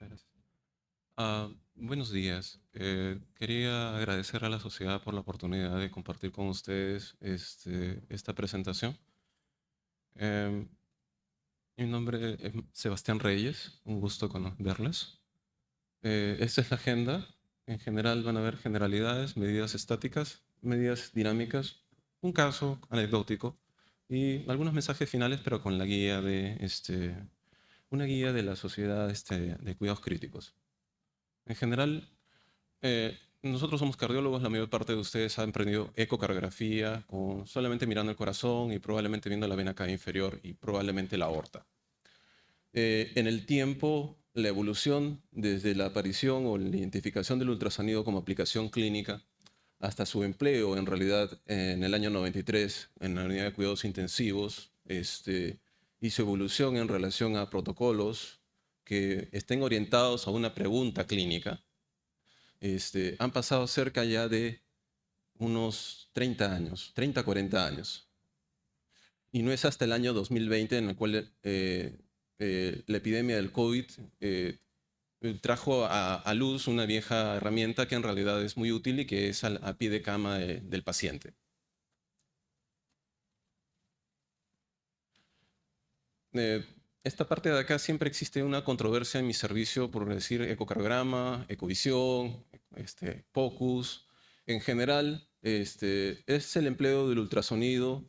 Muchas gracias. Buenos días. Quería agradecer a la sociedad por la oportunidad de compartir con ustedes esta presentación. Em, Mi nombre es Sebastián Reyes, un gusto verles. Esta es la agenda. En general van a haber generalidades, medidas estáticas, medidas dinámicas, un caso anecdótico y algunos mensajes finales, pero con la guía una guía de la sociedad de cuidados críticos. En general, nosotros somos cardiólogos, la mayor parte de ustedes han aprendido ecocardiografía solamente mirando el corazón y probablemente viendo la vena cava inferior y probablemente la aorta. En el tiempo, la evolución desde la aparición o la identificación del ultrasonido como aplicación clínica hasta su empleo en realidad en el año 93 en la unidad de cuidados intensivos y su evolución en relación a protocolos que estén orientados a una pregunta clínica. Han pasado cerca ya de unos 30 años, 30, 40 años. Y no es hasta el año 2020 en el cual la epidemia del COVID trajo a luz una vieja herramienta que en realidad es muy útil y que es a pie de cama del paciente. Eh, Esta parte de acá siempre existe una controversia en mi servicio por decir ecocardiograma, ecovisión, POCUS. En general, es el empleo del ultrasonido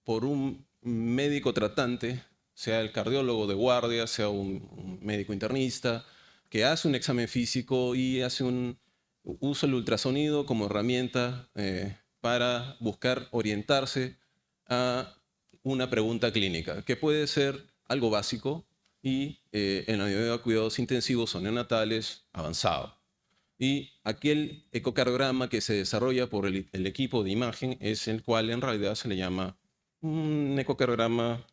por un médico tratante, sea el cardiólogo de guardia, sea un médico internista, que hace un examen físico y usa el ultrasonido como herramienta para buscar orientarse a una pregunta clínica, que puede ser algo básico y en la unidad de cuidados intensivos o neonatales avanzado. Y aquel ecocardiograma que se desarrolla por el equipo de imagen es el cual en realidad se le llama un ecocardiograma,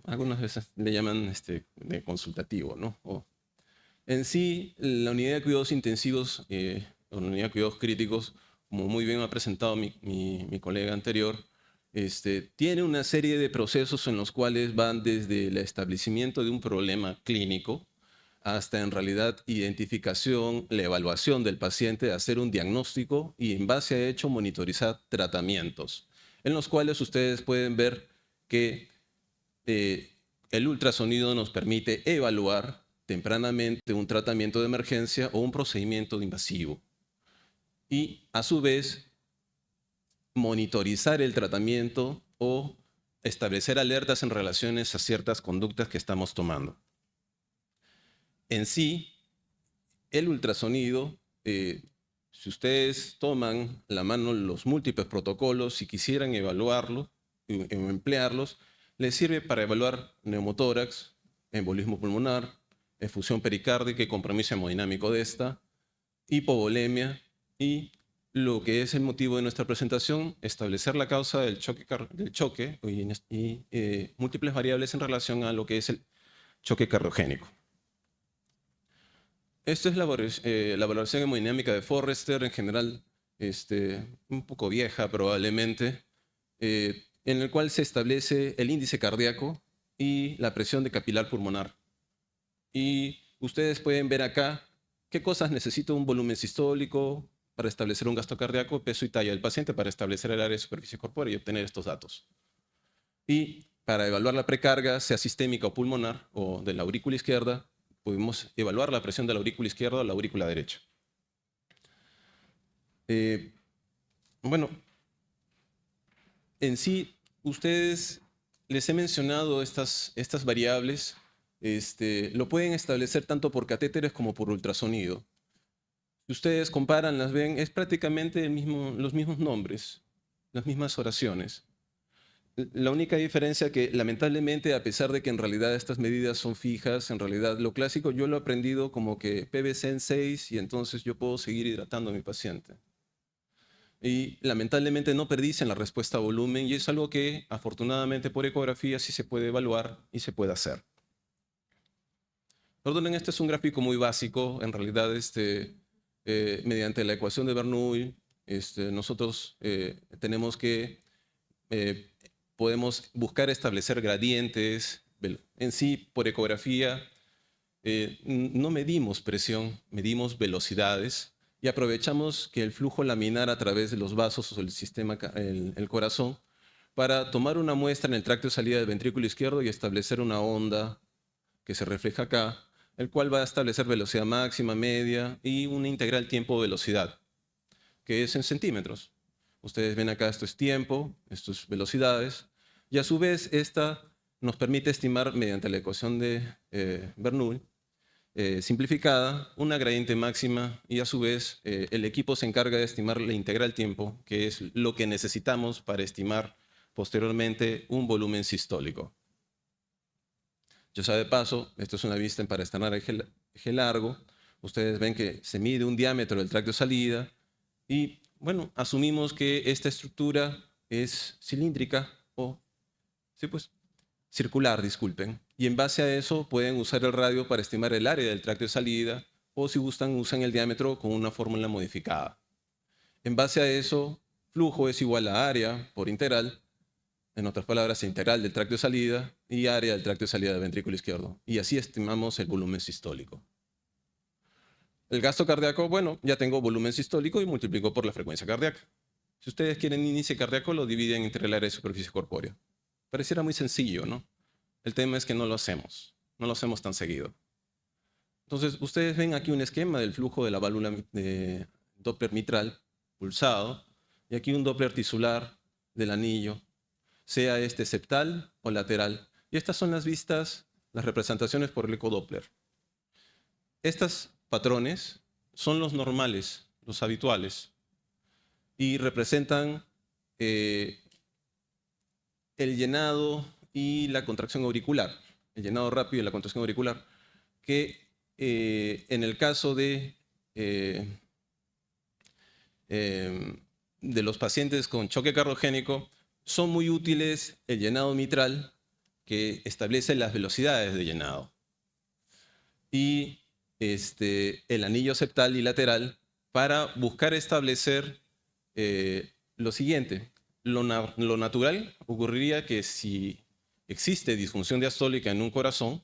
algunas veces le llaman de consultativo, ¿no? En sí, la unidad de cuidados intensivos o la unidad de cuidados críticos, como muy bien ha presentado mi colega anterior, tiene una serie de procesos en los cuales van desde el establecimiento de un problema clínico hasta en realidad identificación, la evaluación del paciente, hacer un diagnóstico y en base a hecho monitorizar tratamientos, en los cuales ustedes pueden ver que eh, el ultrasonido nos permite evaluar tempranamente un tratamiento de emergencia o un procedimiento invasivo y a su vez monitorizar el tratamiento o establecer alertas en relaciones a ciertas conductas que estamos tomando. En sí, el ultrasonido, si ustedes toman la mano los múltiples protocolos y quisieran evaluarlo o emplearlos, les sirve para evaluar neumotórax, embolismo pulmonar, efusión pericárdica y compromiso hemodinámico de esta, hipovolemia y lo que es el motivo de nuestra presentación, establecer la causa del choque y múltiples variables en relación a lo que es el choque cardiogénico. Esta es la valoración hemodinámica de Forrester, en general un poco vieja probablemente, en el cual se establece el índice cardíaco y la presión de capilar pulmonar. Y ustedes pueden ver acá qué cosas necesita un volumen sistólico para establecer un gasto cardíaco, peso y talla del paciente para establecer el área de superficie corpórea y obtener estos datos. Y para evaluar la precarga, sea sistémica o pulmonar, o de la aurícula izquierda, podemos evaluar la presión de la aurícula izquierda o la aurícula derecha. Eh, bueno, en sí, ustedes les he mencionado estas variables. Lo pueden establecer tanto por catéteres como por ultrasonido. Si ustedes comparan, las ven, es prácticamente los mismos nombres, las mismas oraciones. La única diferencia que lamentablemente, a pesar de que en realidad estas medidas son fijas, en realidad lo clásico yo lo he aprendido como que PVC en 6 y entonces yo puedo seguir hidratando a mi paciente. Y lamentablemente no predicen la respuesta a volumen y es algo que afortunadamente por ecografía sí se puede evaluar y se puede hacer. Perdonen, este es un gráfico muy básico, en realidad mediante la ecuación de Bernoulli nosotros tenemos que eh, podemos buscar establecer gradientes en sí por ecografía. no medimos presión, medimos velocidades y aprovechamos que el flujo laminar a través de los vasos o el sistema, el corazón, para tomar una muestra en el tracto de salida del ventrículo izquierdo y establecer una onda que se refleja acá, el cual va a establecer velocidad máxima, media y una integral tiempo-velocidad, que es en centímetros. Ustedes ven acá, esto es tiempo, esto es velocidades, y a su vez esta nos permite estimar mediante la ecuación de Bernoulli, simplificada, una gradiente máxima y a su vez el equipo se encarga de estimar la integral tiempo, que es lo que necesitamos para estimar posteriormente un volumen sistólico. Yo sea de paso, esto es una vista para estanar eje largo. Ustedes ven que se mide un diámetro del tracto de salida y, bueno, asumimos que esta estructura es cilíndrica o, sí, pues, circular, disculpen. Y en base a eso pueden usar el radio para estimar el área del tracto de salida o si gustan usan el diámetro con una fórmula modificada. En base a eso, flujo es igual a área por integral, en otras palabras, integral del tracto de salida y área del tracto de salida del ventrículo izquierdo. Y así estimamos el volumen sistólico. El gasto cardíaco, bueno, ya tengo volumen sistólico y multiplico por la frecuencia cardíaca. Si ustedes quieren índice cardíaco, lo dividen entre el área de superficie corpórea. Pareciera muy sencillo, ¿no? El tema es que no lo hacemos tan seguido. Entonces, ustedes ven aquí un esquema del flujo de la válvula de Doppler mitral pulsado y aquí un Doppler tisular del anillo, sea este septal o lateral. Y estas son las vistas, las representaciones por el ecodoppler. Estos patrones son los normales, los habituales, y representan el llenado y la contracción auricular, el llenado rápido y la contracción auricular, que en el caso de los pacientes con choque cardiogénico, son muy útiles el llenado mitral, que establece las velocidades de llenado, y el anillo septal y lateral para buscar establecer lo siguiente. Lo natural ocurriría que si existe disfunción diastólica en un corazón,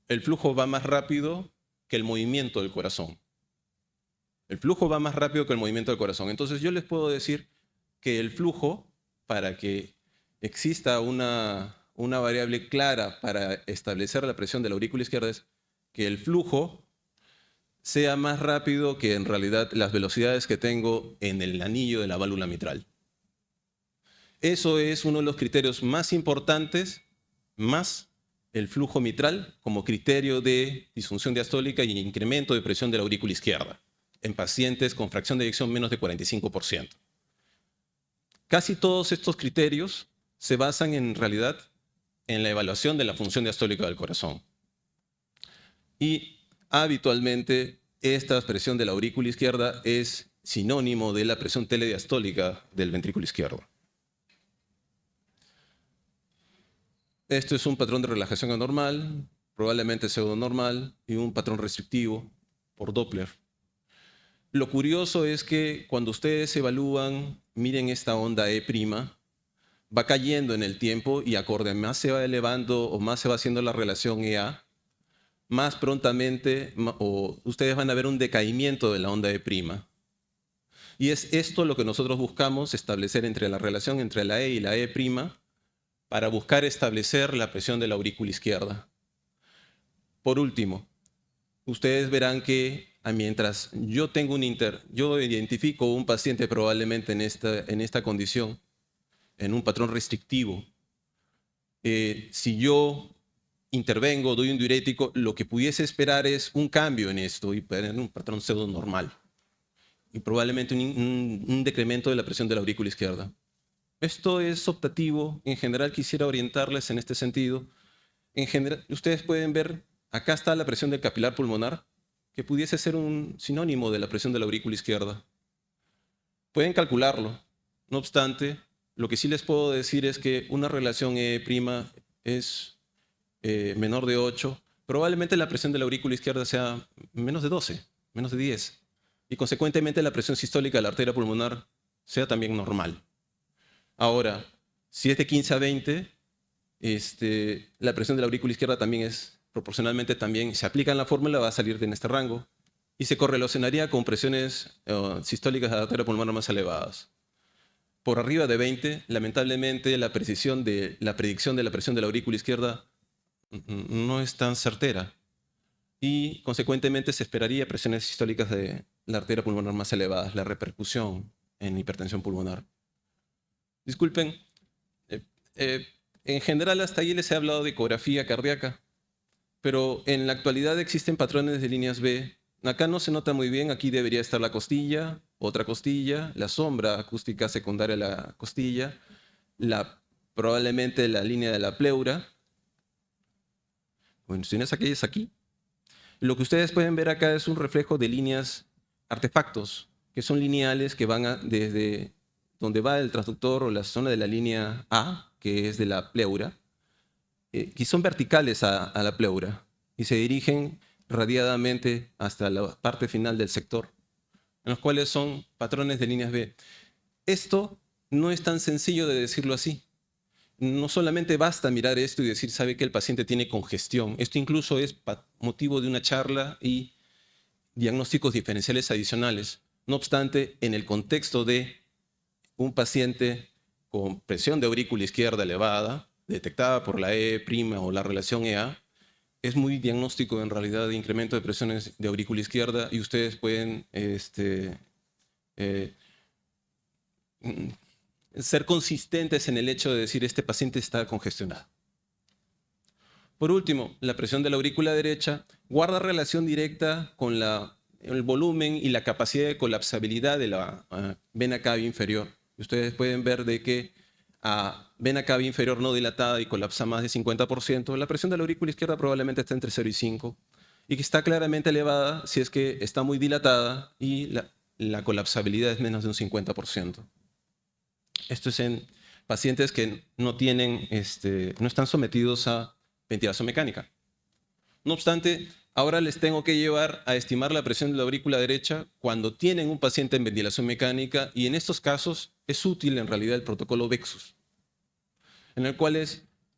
el flujo va más rápido que el movimiento del corazón. El flujo va más rápido que el movimiento del corazón. Entonces yo les puedo decir que el flujo, para que exista una variable clara para establecer la presión de la aurícula izquierda, es que el flujo sea más rápido que en realidad las velocidades que tengo en el anillo de la válvula mitral. Eso es uno de los criterios más importantes, más el flujo mitral como criterio de disfunción diastólica y incremento de presión de la aurícula izquierda en pacientes con fracción de eyección menos de 45%. Casi todos estos criterios se basan en realidad en la evaluación de la función diastólica del corazón. Y habitualmente esta presión de la aurícula izquierda es sinónimo de la presión telediastólica del ventrículo izquierdo. Esto es un patrón de relajación anormal, probablemente pseudonormal, y un patrón restrictivo por Doppler. Lo curioso es que cuando ustedes evalúan, miren esta onda E', va cayendo en el tiempo y acorde más se va elevando o más se va haciendo la relación EA, más prontamente ustedes van a ver un decaimiento de la onda E'. Y es esto lo que nosotros buscamos establecer entre la relación entre la E y la E' para buscar establecer la presión de la aurícula izquierda. Por último, ustedes verán que mientras yo identifico un paciente probablemente en esta condición, en un patrón restrictivo, si yo intervengo, doy un diurético, lo que pudiese esperar es un cambio en esto y tener un patrón pseudo normal y probablemente un decremento de la presión de la aurícula izquierda. Esto es optativo. En general quisiera orientarles en este sentido. En general, ustedes pueden ver, acá está la presión del capilar pulmonar, que pudiese ser un sinónimo de la presión de la aurícula izquierda. Pueden calcularlo. No obstante, lo que sí les puedo decir es que una relación E' es menor de 8, probablemente la presión de la aurícula izquierda sea menos de 12, menos de 10, y consecuentemente la presión sistólica de la arteria pulmonar sea también normal. Ahora, si es de 15 a 20, la presión de la aurícula izquierda también es proporcionalmente también se aplica en la fórmula, va a salir en este rango y se correlacionaría con presiones sistólicas de la arteria pulmonar más elevadas. Por arriba de 20, lamentablemente la predicción de la presión de la aurícula izquierda no es tan certera y consecuentemente se esperaría presiones sistólicas de la arteria pulmonar más elevadas, la repercusión en hipertensión pulmonar. Disculpen, en general hasta ahí les he hablado de ecografía cardíaca, pero en la actualidad existen patrones de líneas B. Acá no se nota muy bien, aquí debería estar la costilla, otra costilla, la sombra acústica secundaria a la costilla, probablemente la línea de la pleura. Bueno, si no es aquellas aquí. Lo que ustedes pueden ver acá es un reflejo de líneas artefactos, que son lineales que van desde donde va el transductor o la zona de la línea A, que es de la pleura, que son verticales a la pleura y se dirigen radiadamente hasta la parte final del sector, en los cuales son patrones de líneas B. Esto no es tan sencillo de decirlo así. No solamente basta mirar esto y decir, sabe que el paciente tiene congestión. Esto incluso es motivo de una charla y diagnósticos diferenciales adicionales. No obstante, en el contexto de un paciente con presión de aurícula izquierda elevada, detectada por la E' o la relación EA, es muy diagnóstico en realidad de incremento de presiones de aurícula izquierda y ustedes pueden ser consistentes en el hecho de decir este paciente está congestionado. Por último, la presión de la aurícula derecha guarda relación directa con el volumen y la capacidad de colapsabilidad de la vena cava inferior. Ustedes pueden ver de que a vena cava inferior no dilatada y colapsa más de 50%, la presión de la aurícula izquierda probablemente está entre 0 y 5, y que está claramente elevada si es que está muy dilatada y la colapsabilidad es menos de un 50%. Esto es en pacientes que no están sometidos a ventilación mecánica. No obstante, ahora les tengo que llevar a estimar la presión de la aurícula derecha cuando tienen un paciente en ventilación mecánica, y en estos casos es útil en realidad el protocolo VEXUS, en el cual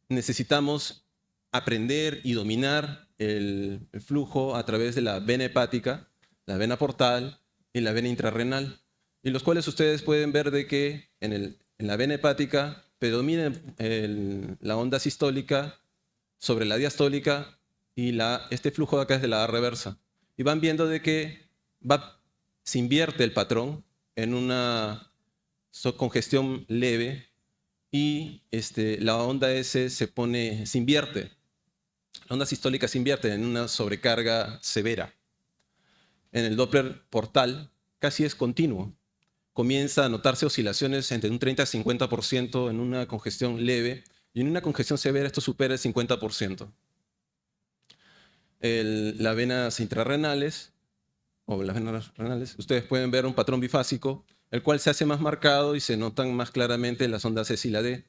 necesitamos aprender y dominar el flujo a través de la vena hepática, la vena portal y la vena intrarrenal, y los cuales ustedes pueden ver de que en la vena hepática predomina la onda sistólica sobre la diastólica y este flujo de acá es de la A reversa. Y van viendo de que se invierte el patrón en una congestión leve y la onda S se invierte. La onda sistólica se invierte en una sobrecarga severa. En el Doppler portal casi es continuo. Comienza a notarse oscilaciones entre un 30 a 50% en una congestión leve, y en una congestión severa esto supera el 50%. Las venas intrarrenales, o las venas renales, ustedes pueden ver un patrón bifásico, el cual se hace más marcado y se notan más claramente las ondas S y la D.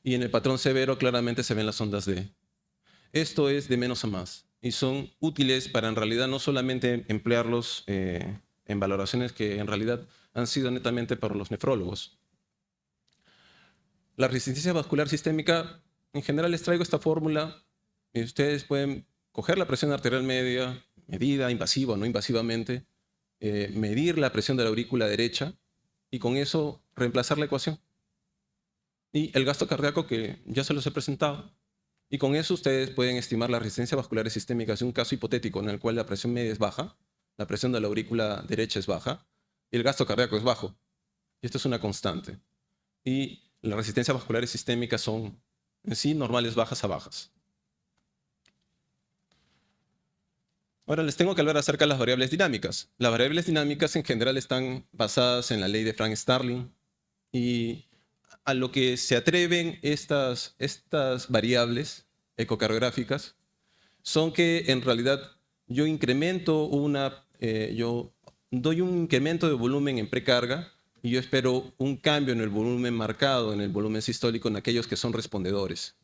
Y en el patrón severo claramente se ven las ondas D. Esto es de menos a más y son útiles para en realidad no solamente emplearlos en valoraciones que en realidad han sido netamente para los nefrólogos. La resistencia vascular sistémica, en general les traigo esta fórmula y ustedes pueden coger la presión arterial media, medida invasiva o no invasivamente, medir la presión de la aurícula derecha y con eso reemplazar la ecuación. Y el gasto cardíaco que ya se los he presentado. Y con eso ustedes pueden estimar la resistencia vascular sistémica en un caso hipotético en el cual la presión media es baja, la presión de la aurícula derecha es baja y el gasto cardíaco es bajo. Y esto es una constante. Y las resistencias vasculares sistémicas son en sí normales bajas a bajas. Ahora les tengo que hablar acerca de las variables dinámicas. Las variables dinámicas en general están basadas en la ley de Frank-Starling y a lo que se atreven estas variables ecocardiográficas son que en realidad yo doy un incremento de volumen en precarga y yo espero un cambio en el volumen marcado, en el volumen sistólico en aquellos que son respondedores.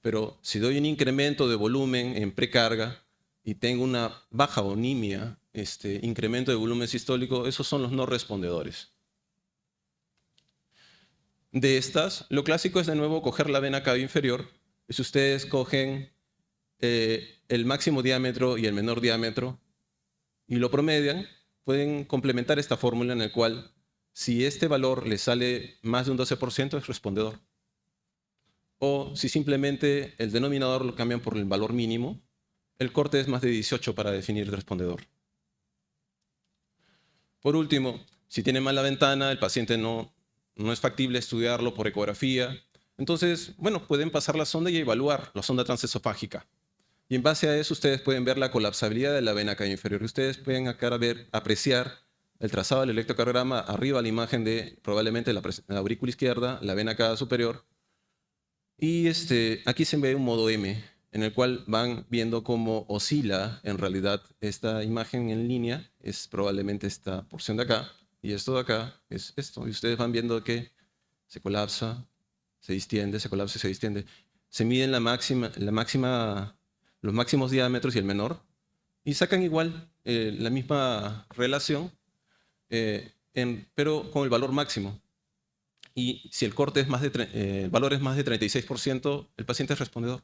Pero si doy un incremento de volumen en precarga y tengo una baja o nimia, incremento de volumen sistólico, esos son los no respondedores. De estas, lo clásico es de nuevo coger la vena cava inferior. Si ustedes cogen el máximo diámetro y el menor diámetro y lo promedian, pueden complementar esta fórmula en la cual si este valor le sale más de un 12% es respondedor. O si simplemente el denominador lo cambian por el valor mínimo, el corte es más de 18 para definir el respondedor. Por último, si tiene mala ventana, el paciente no es factible estudiarlo por ecografía, entonces, bueno, pueden pasar la sonda y evaluar la sonda transesofágica. Y en base a eso ustedes pueden ver la colapsabilidad de la vena cava inferior. Ustedes pueden acá apreciar el trazado del electrocardiograma, arriba la imagen de probablemente la aurícula izquierda, la vena cava superior. Y aquí se ve un modo M, en el cual van viendo cómo oscila en realidad esta imagen en línea, es probablemente esta porción de acá, y esto de acá es esto. Y ustedes van viendo que se colapsa, se distiende, se colapsa y se distiende. Se miden los máximos diámetros y el menor, y sacan igual la misma relación, pero con el valor máximo. Y si el corte es el valor es más de 36%, el paciente es respondedor.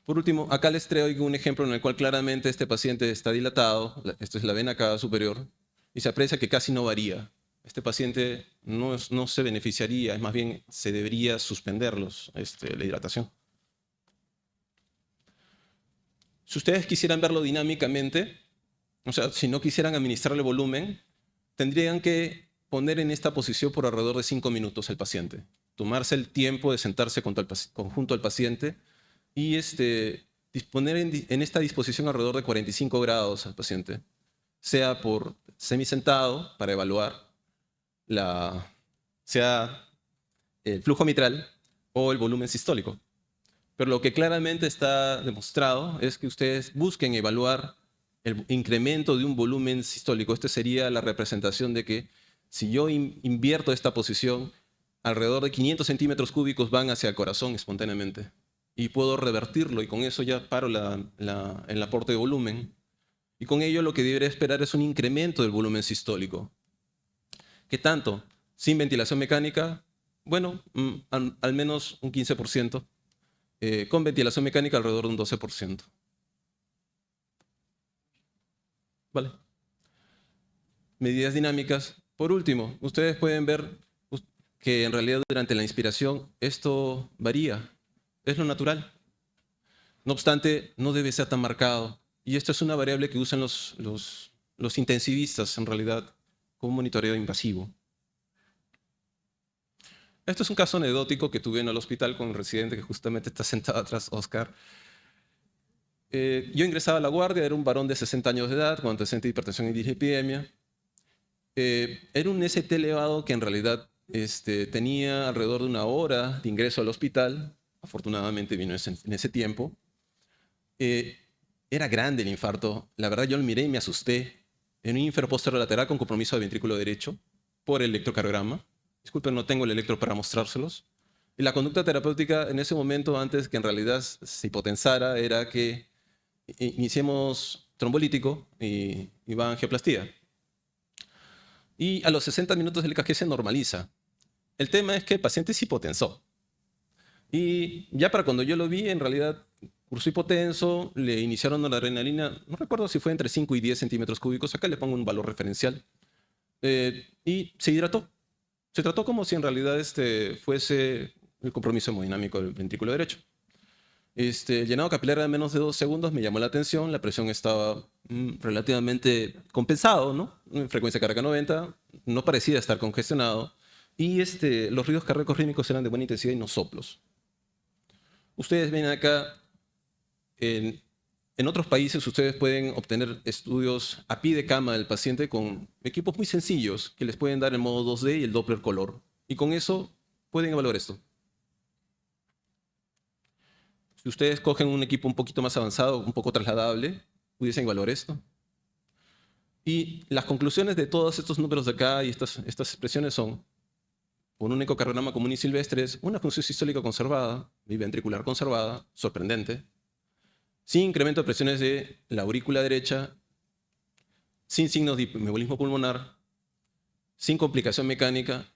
Por último, acá les traigo un ejemplo en el cual claramente este paciente está dilatado, esto es la vena cava superior, y se aprecia que casi no varía. Este paciente no se beneficiaría, es más bien se debería suspender la hidratación. Si ustedes quisieran verlo dinámicamente, o sea, si no quisieran administrarle volumen, tendrían que poner en esta posición por alrededor de 5 minutos al paciente. Tomarse el tiempo de sentarse junto al paciente y disponer en esta disposición alrededor de 45 grados al paciente, sea por semisentado para evaluar sea el flujo mitral o el volumen sistólico. Pero lo que claramente está demostrado es que ustedes busquen evaluar el incremento de un volumen sistólico. Esta sería la representación de que si yo invierto esta posición, alrededor de 500 centímetros cúbicos van hacia el corazón espontáneamente. Y puedo revertirlo y con eso ya paro el aporte de volumen. Y con ello lo que debería esperar es un incremento del volumen sistólico. ¿Qué tanto? Sin ventilación mecánica, bueno, al menos un 15%. Con ventilación mecánica alrededor de un 12%. ¿Vale? Medidas dinámicas. Por último, ustedes pueden ver que en realidad durante la inspiración esto varía. Es lo natural. No obstante, no debe ser tan marcado. Y esto es una variable que usan los intensivistas en realidad como monitoreo invasivo. Esto es un caso anecdótico que tuve en el hospital con un residente que justamente está sentado atrás, Oscar. Yo ingresaba a la guardia, era un varón de 60 años de edad, con antecedente de hipertensión y dislipidemia. Era un ST elevado que en realidad tenía alrededor de 1 hora de ingreso al hospital. Afortunadamente vino en ese tiempo. Era grande el infarto. La verdad yo lo miré y me asusté. En un ínfero posterolateral con compromiso de ventrículo derecho por el electrocardiograma. Disculpen, no tengo el electro para mostrárselos. Y la conducta terapéutica en ese momento, antes que en realidad se hipotensara, era que iniciemos trombolítico y va a angioplastía. Y a los 60 minutos el EKG se normaliza. El tema es que el paciente se hipotensó. Y ya para cuando yo lo vi, en realidad cursó hipotenso, le iniciaron noradrenalina, no recuerdo si fue entre 5 y 10 centímetros cúbicos, acá le pongo un valor referencial, y se hidrató. Se trató como si en realidad fuese el compromiso hemodinámico del ventrículo derecho. El llenado capilar era menos de 2 segundos, me llamó la atención, la presión estaba relativamente compensado, ¿no? En frecuencia cardíaca 90, no parecía estar congestionado, y los ruidos cardíacos rítmicos eran de buena intensidad y no soplos. Ustedes ven acá, en otros países ustedes pueden obtener estudios a pie de cama del paciente con equipos muy sencillos que les pueden dar el modo 2D y el Doppler color. Y con eso pueden evaluar esto. Si ustedes cogen un equipo un poquito más avanzado, un poco trasladable, pudiesen evaluar esto. Y las conclusiones de todos estos números de acá y estas expresiones son, con un ecocardiograma común y silvestre, una función sistólica conservada, biventricular conservada, sorprendente, sin incremento de presiones de la aurícula derecha, sin signos de hipoembolismo pulmonar, sin complicación mecánica.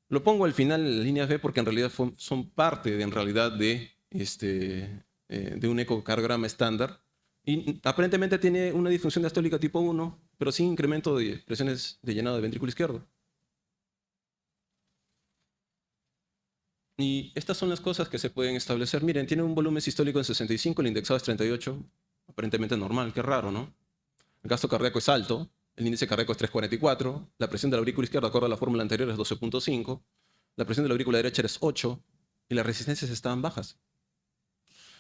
Lo pongo al final en las líneas B porque en realidad son parte de de un ecocardiograma estándar. Y aparentemente tiene una disfunción diastólica tipo 1, pero sin incremento de presiones de llenado del ventrículo izquierdo. Y estas son las cosas que se pueden establecer. Miren, tiene un volumen sistólico en 65, el indexado es 38, aparentemente normal, qué raro, ¿no? El gasto cardíaco es alto, el índice cardíaco es 344, la presión de la aurícula izquierda, de acuerdo a la fórmula anterior, es 12.5, la presión de la aurícula derecha es 8 y las resistencias estaban bajas.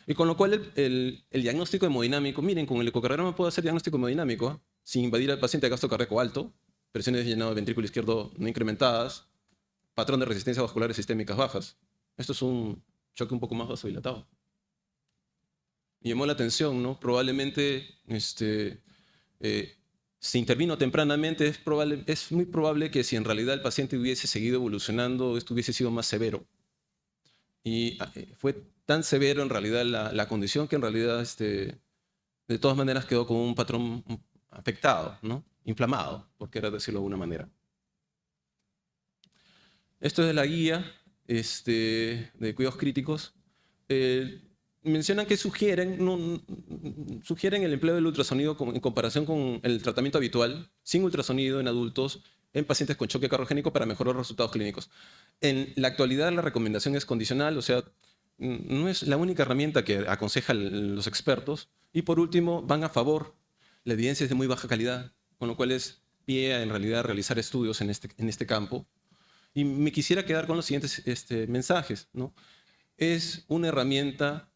Y con lo cual el diagnóstico hemodinámico, miren, con el ecocardiograma puedo hacer diagnóstico hemodinámico, ¿eh? Sin invadir al paciente de gasto cardíaco alto, presiones de llenado del ventrículo izquierdo no incrementadas, patrón de resistencia vasculares sistémicas bajas. Esto es un choque un poco más vasodilatado. Me llamó la atención, ¿no? Probablemente se intervino tempranamente, es muy probable que si en realidad el paciente hubiese seguido evolucionando, esto hubiese sido más severo. Y fue tan severo en realidad la condición que en realidad de todas maneras quedó como un patrón afectado, ¿no? Inflamado, por querer decirlo de alguna manera. Esto es la guía de cuidados críticos. Mencionan que sugieren el empleo del ultrasonido en comparación con el tratamiento habitual, sin ultrasonido en adultos, en pacientes con choque cardiogénico para mejorar los resultados clínicos. En la actualidad la recomendación es condicional, o sea, no es la única herramienta que aconsejan los expertos. Y por último, van a favor. La evidencia es de muy baja calidad, con lo cual es pie a en realidad realizar estudios en este campo. Y me quisiera quedar con los siguientes mensajes, ¿no? Es una herramienta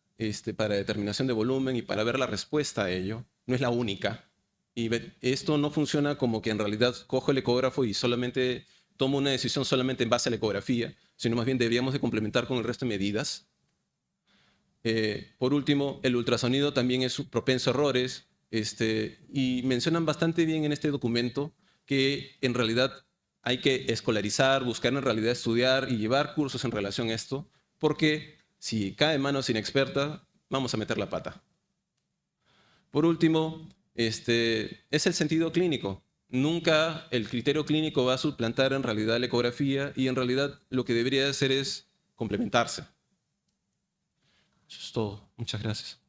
para determinación de volumen y para ver la respuesta a ello. No es la única. Y esto no funciona como que en realidad cojo el ecógrafo y solamente tomo una decisión solamente en base a la ecografía, sino más bien deberíamos de complementar con el resto de medidas. Por último, el ultrasonido también es propenso a errores, y mencionan bastante bien en este documento que en realidad hay que escolarizar, buscar en realidad estudiar y llevar cursos en relación a esto, porque si cae en manos inexpertas, vamos a meter la pata. Por último, es el sentido clínico. Nunca el criterio clínico va a suplantar en realidad la ecografía y en realidad lo que debería hacer es complementarse. Eso es todo. Muchas gracias.